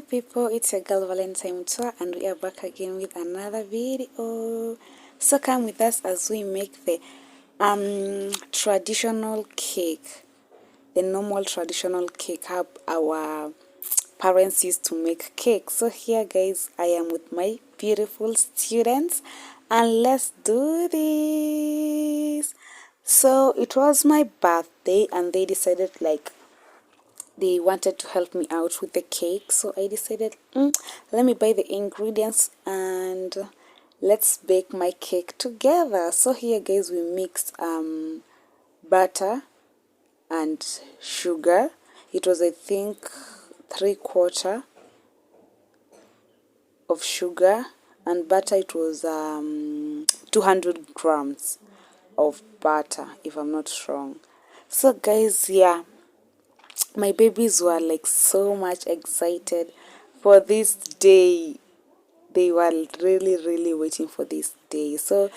people, it's your girl Valentine Tour and we are back again with another video. So come with us as we make the traditional cake, the normal traditional cake how our parents used to make cake. So here guys, I am with my beautiful students and let's do this. So it was my birthday and they decided they wanted to help me out with the cake, so I decided let me buy the ingredients and let's bake my cake together. So here guys, we mixed butter and sugar. It was, I think, 3/4 of sugar and butter. It was 200 grams of butter, if I'm not wrong. So guys, yeah, my babies were like so much excited for this day. They were really waiting for this day. So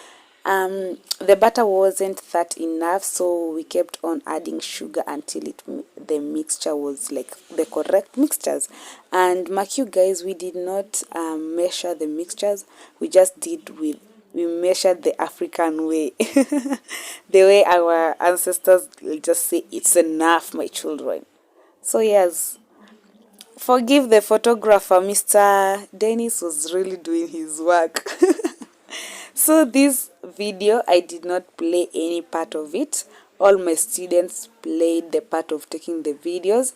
the butter wasn't that enough, so we kept on adding sugar until the mixture was like the correct mixtures. And mark you guys, we did not measure the mixtures. We measured the African way. The way our ancestors just say it's enough, my children. So yes, forgive the photographer, Mr. Dennis was really doing his work. So this video, I did not play any part of it. All my students played the part of taking the videos.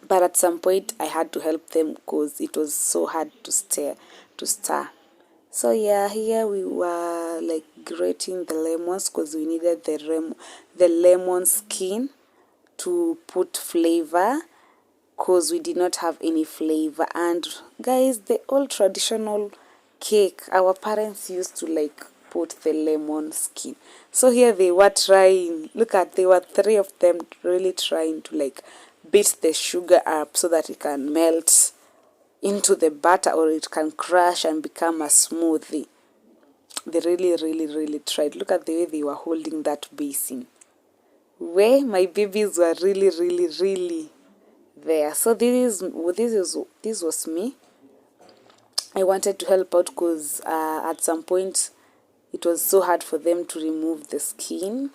But at some point, I had to help them because it was so hard to stir. So yeah, here we were like grating the lemons because we needed the lemon skin to put flavor, because we did not have any flavor. And guys, the old traditional cake, our parents used to like put the lemon skin. So here they were trying, they were 3 of them really trying to like beat the sugar up so that it can melt into the butter or it can crush and become a smoothie. They really tried. Look at the way they were holding that basin. Where my babies were really there. So this was me. I wanted to help out because at some point it was so hard for them to remove the skin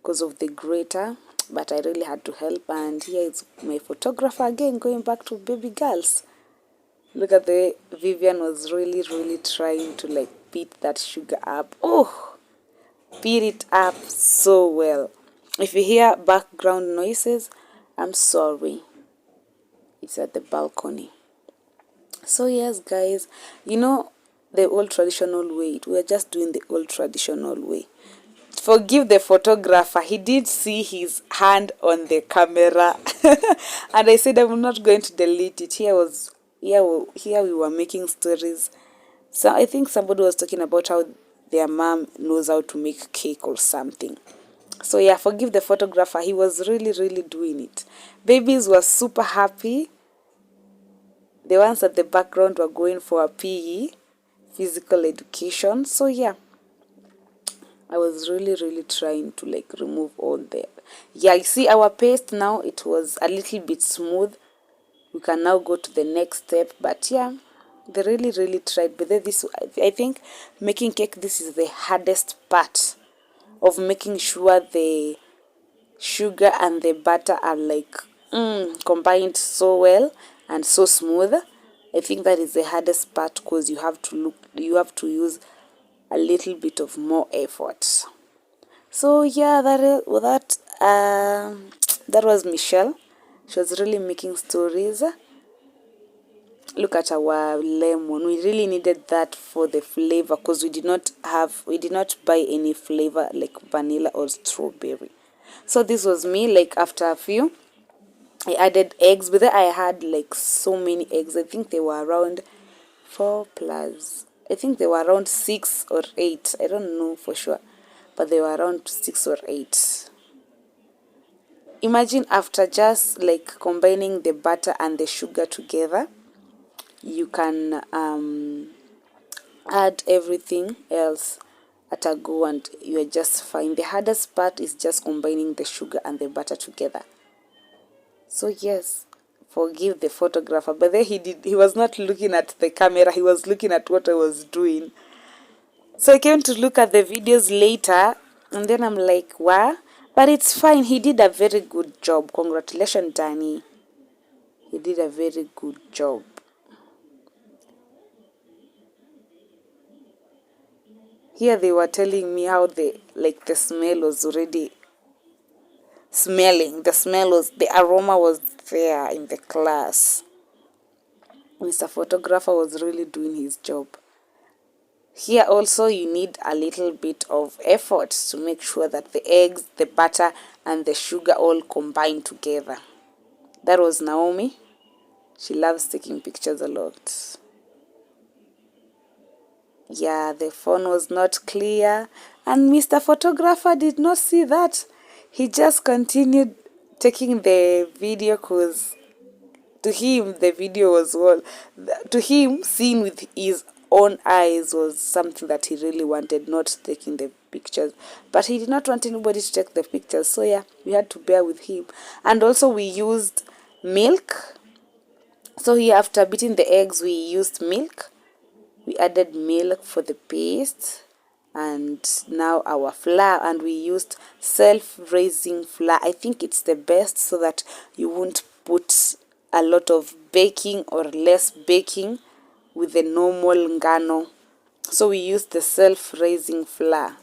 because of the grater, but I really had to help. And here is my photographer again, going back to baby girls. Look at the way Vivian was really trying to like beat that sugar up. Oh, beat it up so well. If you hear background noises, I'm sorry. It's at the balcony. So yes guys, you know the old traditional way. We are just doing the old traditional way. Forgive the photographer, he did see his hand on the camera. And I said I'm not going to delete it. Here we were making stories. So I think somebody was talking about how their mom knows how to make cake or something. So yeah, forgive the photographer, he was really doing it. Babies were super happy. The ones at the background were going for a PE, physical education. So yeah, I was really trying to like remove all the... Yeah, you see our paste now, it was a little bit smooth. We can now go to the next step. But yeah, they really tried. But then I think making cake, this is the hardest part of making sure the sugar and the butter are like combined so well and so smooth. I think that is the hardest part because you have to use a little bit of more effort. So yeah, that was Michelle. She was really making stories. Look at our lemon. We really needed that for the flavor because we did not buy any flavor like vanilla or strawberry. So this was me. Like after a few, I added eggs, but then I had like so many eggs. I think they were around 4 plus. I think they were around 6 or 8. I don't know for sure, but they were around 6 or 8. Imagine after just like combining the butter and the sugar together, you can add everything else at a go and you are just fine. The hardest part is just combining the sugar and the butter together. So yes, forgive the photographer, but then he was not looking at the camera, he was looking at what I was doing. So I came to look at the videos later, and then I'm like, wow, but it's fine. He did a very good job. Congratulations, Danny. He did a very good job. Here they were telling me how the smell was already smelling. The aroma was there in the class. Mr. Photographer was really doing his job. Here also you need a little bit of effort to make sure that the eggs, the butter, and the sugar all combine together. That was Naomi. She loves taking pictures a lot. Yeah, the phone was not clear, and Mr. Photographer did not see that. He just continued taking the video because to him the video was all, to him seeing with his own eyes was something that he really wanted, not taking the pictures. But he did not want anybody to take the pictures, so yeah, we had to bear with him. And also we used milk. So here, after beating the eggs, we used milk. We added milk for the paste, and now our flour, and we used self-raising flour. I think it's the best so that you won't put a lot of baking or less baking with the normal ngano. So we used the self-raising flour.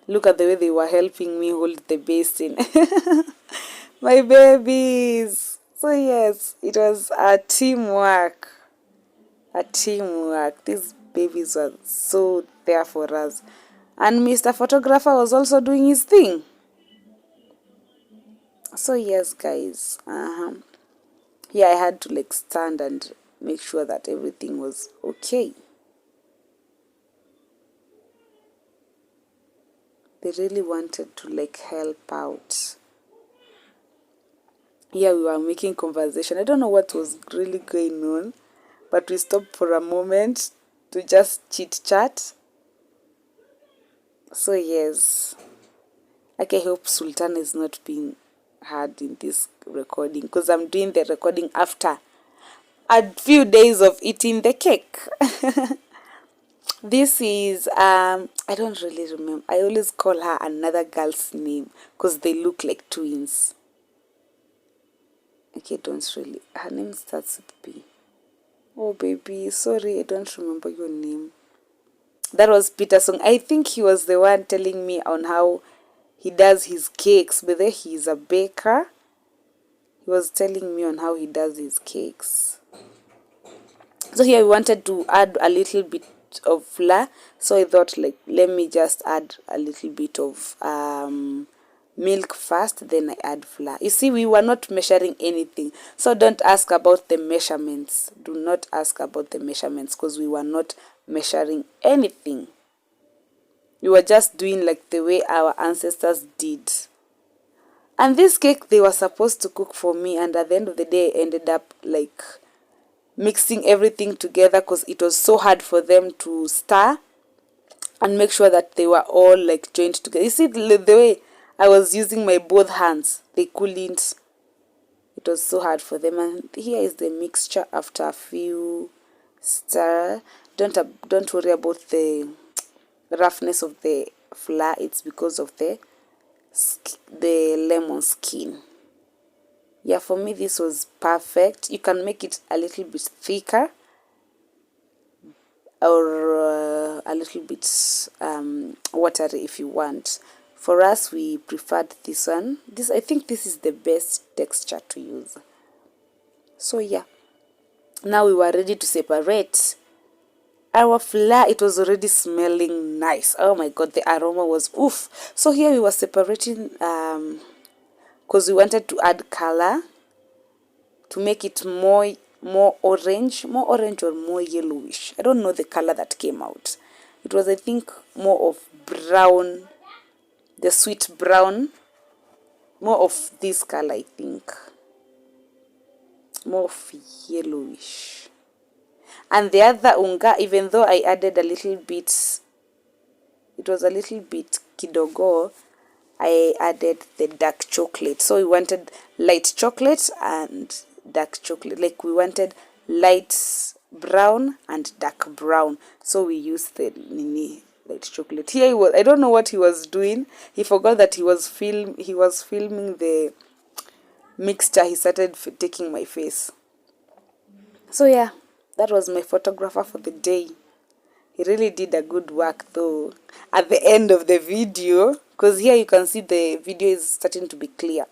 Look at the way they were helping me hold the basin. My babies. So yes, it was a teamwork. A teamwork. These babies were so there for us. And Mr. Photographer was also doing his thing. So yes, guys. Yeah, I had to stand and make sure that everything was okay. They really wanted to help out. Yeah, we were making conversation. I don't know what was really going on, but we stopped for a moment to just chit chat. So yes, I hope Sultan is not being heard in this recording, because I'm doing the recording after a few days of eating the cake. This is I don't really remember. I always call her another girl's name because they look like twins. Okay, don't really. Her name starts with B. Oh baby, sorry, I don't remember your name. That was Peter Song. I think he was the one telling me on how he does his cakes, but then he's a baker. He was telling me on how he does his cakes. So here we wanted to add a little bit of flour, so I thought let me just add a little bit of milk first, then I add flour. You see, we were not measuring anything, so don't ask about the measurements. Do not ask about the measurements because we were not measuring anything. We were just doing the way our ancestors did. And this cake they were supposed to cook for me, and at the end of the day I ended up mixing everything together because it was so hard for them to stir and make sure that they were all joined together. You see the way I was using my both hands, they couldn't. It was so hard for them. And here is the mixture after a few stir. Don't worry about the roughness of the flour. It's because of the lemon skin. Yeah, for me this was perfect. You can make it a little bit thicker or a little bit watery if you want. For us, we preferred this one. I think this is the best texture to use. So yeah, now we were ready to separate our flour. It was already smelling nice. Oh my god, the aroma was oof. So here we were separating because we wanted to add color to make it more orange or more yellowish. I don't know the color that came out. It was, I think, more of brown, the sweet brown, more of this color, I think, more of yellowish. And the other unga, even though I added a little bit, it was a little bit kidogo, I added the dark chocolate. So we wanted light chocolate and dark chocolate. Like we wanted light brown and dark brown. So we used the light chocolate. Here he was. I don't know what he was doing. He forgot that he was filming the mixture. He started taking my face. So yeah, that was my photographer for the day. He really did a good work though at the end of the video, because here you can see the video is starting to be clear.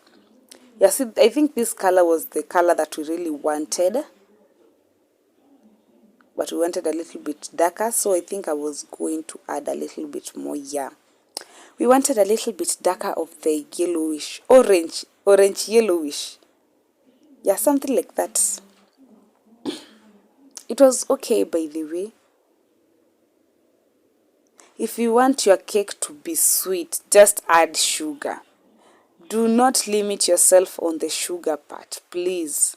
Yeah, see, I think this color was the color that we really wanted, but we wanted a little bit darker, so I think I was going to add a little bit more. Yeah, we wanted a little bit darker of the yellowish, orange yellowish. Yeah, something like that. It was okay, by the way. If you want your cake to be sweet, just add sugar. Do not limit yourself on the sugar part, please.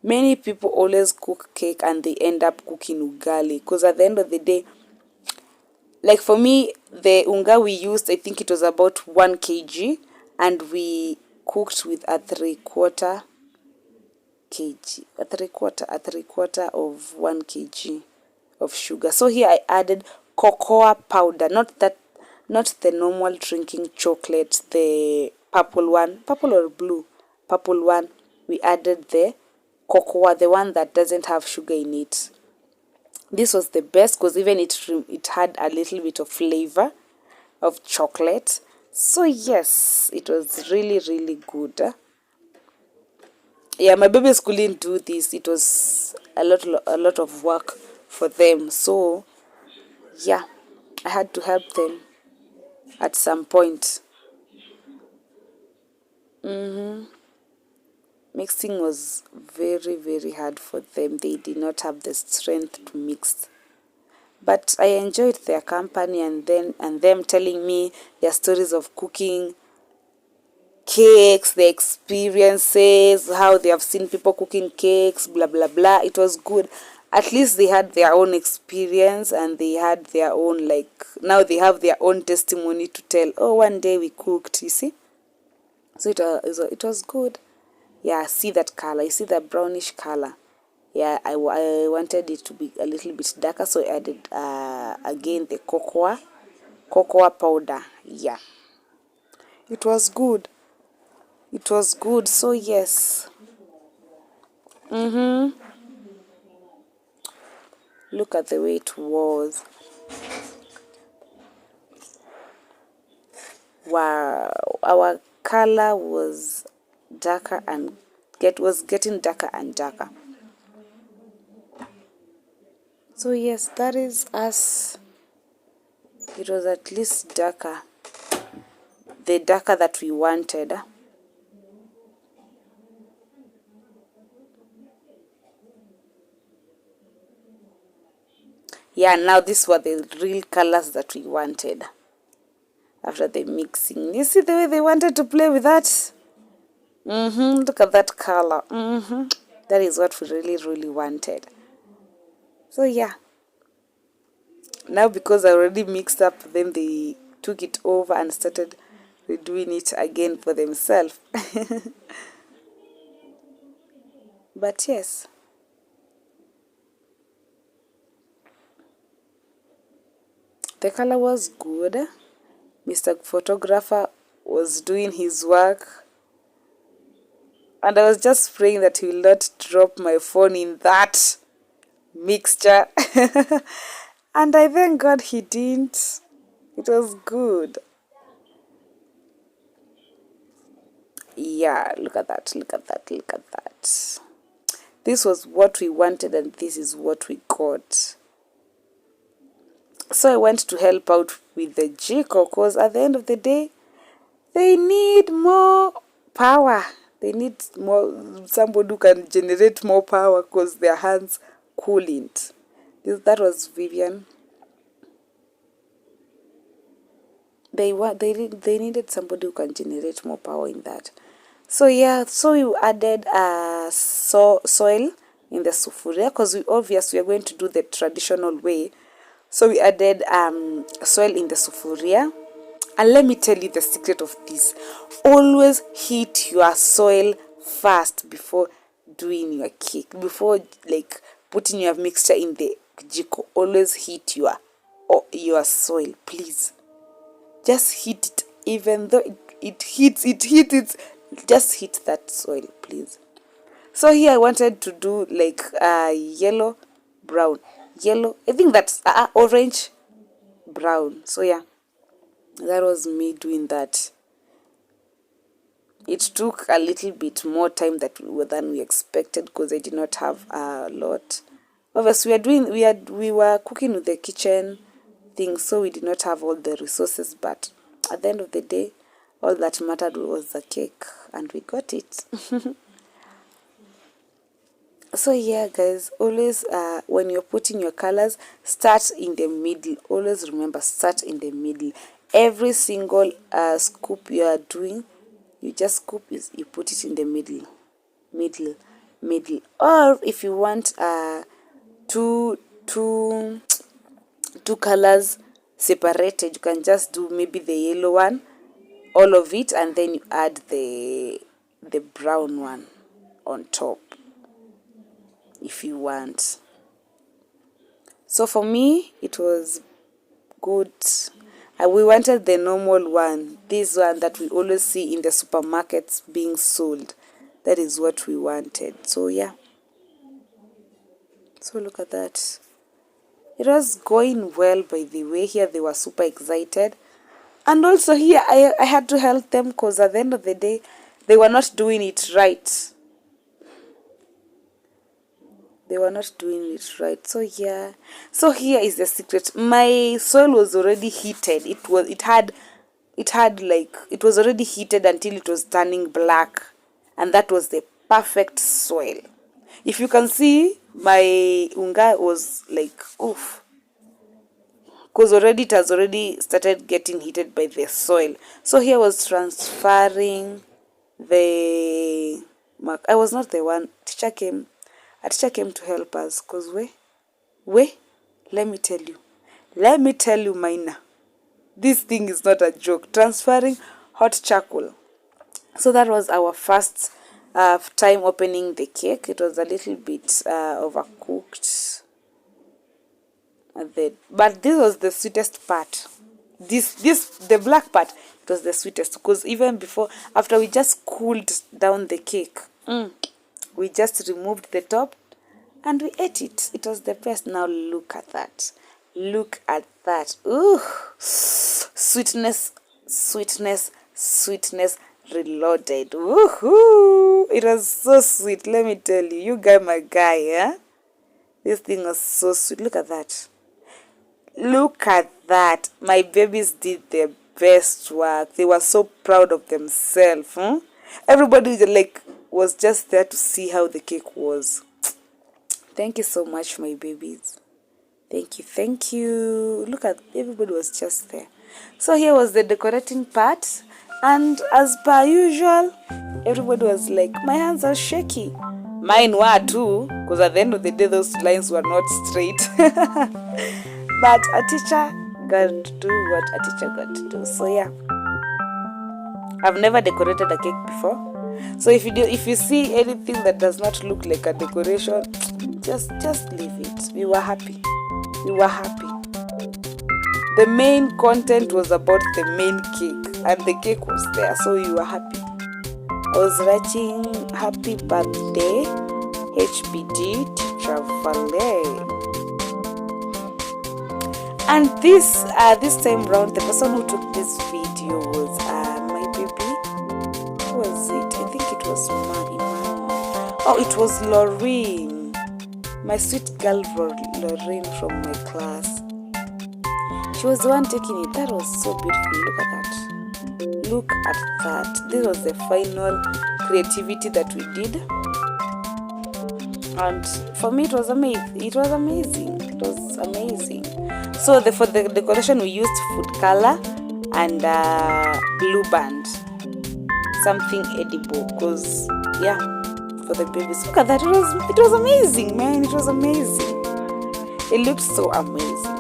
Many people always cook cake and they end up cooking ugali, because at the end of the day, like for me, the unga we used, I think it was about 1 kg, and we cooked with a 3/4 kg, a three quarter of 1 kg of sugar. So here I added cocoa powder, not the normal drinking chocolate, the purple one, purple or blue, purple one. We added the cocoa, the one that doesn't have sugar in it. This was the best because even it had a little bit of flavor of chocolate. So yes, it was really, really good. Yeah, my babies couldn't do this. It was a lot of work for them. So yeah, I had to help them at some point. Mixing was very, very hard for them. They did not have the strength to mix. But I enjoyed their company, and them telling me their stories of cooking cakes, their experiences, how they have seen people cooking cakes, blah blah blah. It was good. At least they had their own experience, and they had their own, like, now they have their own testimony to tell. Oh, one day we cooked, you see. So it was good. Yeah, see that color. You see that brownish color. Yeah, I wanted it to be a little bit darker, so I added again the cocoa powder. Yeah, it was good. It was good. So yes. Look at the way it was. Wow, our color was darker and getting darker and darker. So yes, that is us. It was at least darker, the darker that we wanted. Yeah, now these were the real colors that we wanted after the mixing. You see the way they wanted to play with that? Look at that color. That is what we really, really wanted. So yeah. Now because I already mixed up, then they took it over and started redoing it again for themselves. But yes. The color was good. Mr. Photographer was doing his work. And I was just praying that he will not drop my phone in that mixture. And I thank God he didn't. It was good. Yeah, look at that, look at that, look at that. This was what we wanted, and this is what we got. So I went to help out with the Jiko, because at the end of the day, they need more power. They need somebody who can generate more power, because their hands couldn't. That was Vivian. They needed somebody who can generate more power in that. So yeah, so we added soil in the sufuria, because we are going to do the traditional way. So we added soil in the sufuria, And let me tell you the secret of this. Always heat your soil first before doing your cake. Before like putting your mixture in the jiko, always heat your soil, please. Just heat it, even though it heats, just heat that soil, please. So here I wanted to do like yellow, brown, yellow. I think that's orange, brown. So yeah, that was me doing that. It took a little bit more time than we expected because I did not have a lot. Obviously, we were cooking with the kitchen things, so we did not have all the resources. But at the end of the day, all that mattered was the cake, and we got it. So yeah, guys, always when you're putting your colors, start in the middle. Always remember, start in the middle. Every single scoop you are doing, you just scoop it, you put it in the middle. Or if you want two colors separated, you can just do maybe the yellow one, all of it, and then you add the brown one on top if you want. So for me, it was good. We wanted the normal one, this one that we always see in the supermarkets being sold. That is what we wanted. So yeah, so look at that. It was going well, by the way. Here they were super excited, and also here I had to help them because at the end of the day they were not doing it right. So yeah, so here is the secret. My soil was already heated. It was already heated until it was turning black, and that was the perfect soil. If you can see, my unga was like oof, because it has already started getting heated by the soil. So here was transferring the I was not the one. A teacher came to help us, because let me tell you, Maina, this thing is not a joke. Transferring hot charcoal. So that was our first time opening the cake. It was a little bit overcooked, but this was the sweetest part. The black part, it was the sweetest, because even after we just cooled down the cake, we just removed the top and we ate it. It was the best. Now look at that. Ooh, sweetness reloaded. Woohoo! It was so sweet, let me tell you. You guy, my guy, yeah? This thing was so sweet. Look at that. My babies did their best work. They were so proud of themselves. Everybody was just there to see how the cake was. Thank you so much, my babies. Thank you. Look at, everybody was just there. So here was the decorating part, and as per usual, everybody was like, my hands are shaky. Mine were too, because at the end of the day, those lines were not straight. But a teacher got to do what a teacher got to do. So yeah, I've never decorated a cake before. So if you see anything that does not look like a decoration, just leave it. We were happy. The main content was about the main cake, and the cake was there, so we were happy. I was writing happy birthday HBD Teacher Valet. And this time round, the person who took this video was my baby. Who was it? I think it was Emmanuel. Oh, it was Lorraine, my sweet girl Lorraine from my class. She was the one taking it. That was so beautiful. Look at that. This was the final creativity that we did, and for me it was amazing. So for the decoration, we used food color and blue band, something edible, because yeah, for the babies. Look at that. It was amazing, man. It was amazing. It looked so amazing.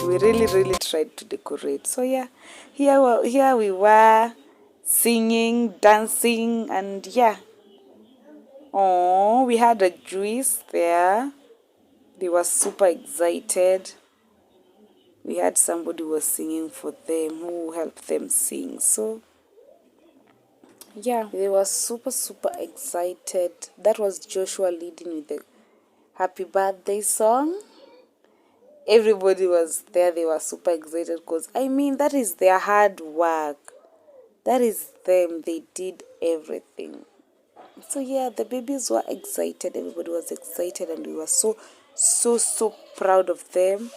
We we really tried to decorate. So yeah, here we were singing, dancing, and yeah. Oh, we had a juice there. They were super excited. We had somebody who was singing for them, who helped them sing. So yeah, they were super excited. That was Joshua leading with the happy birthday song. Everybody was there. They were super excited because, I mean, that is their hard work. That is them. They did everything. So yeah, the babies were excited. Everybody was excited, and we were so proud of them.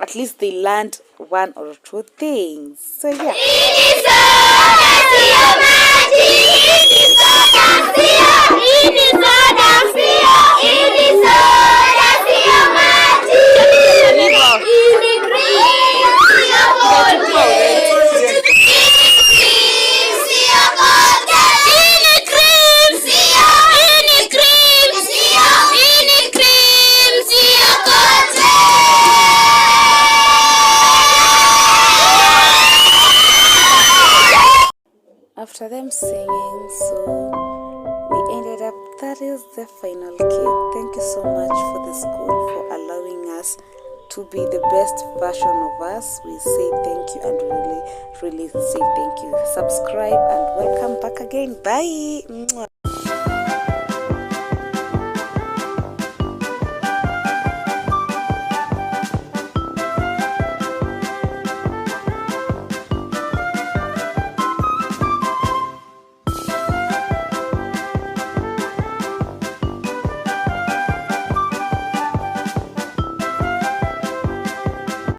At least they learned one or two things. So yeah. After them singing, so we ended up, that is the final cake. Thank you so much for the school for allowing us to be the best version of us. We say thank you, and really say thank you. Subscribe and welcome back again. Bye.